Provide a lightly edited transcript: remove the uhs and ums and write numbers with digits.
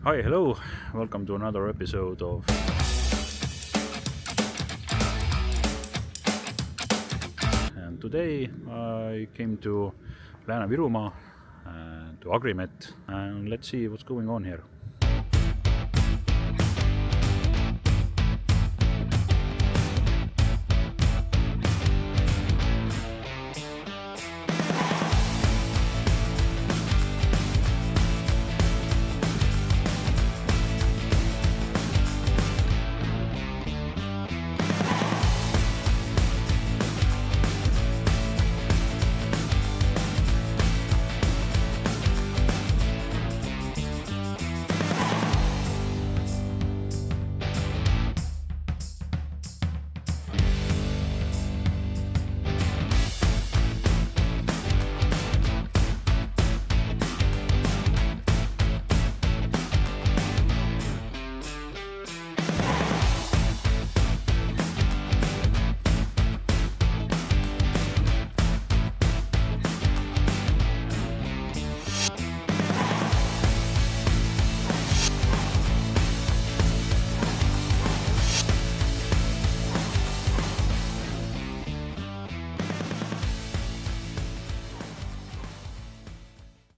Hi, hello, welcome to another episode of. And today I came to Lääne-Virumaa, to Agrimet, and let's see what's going on here.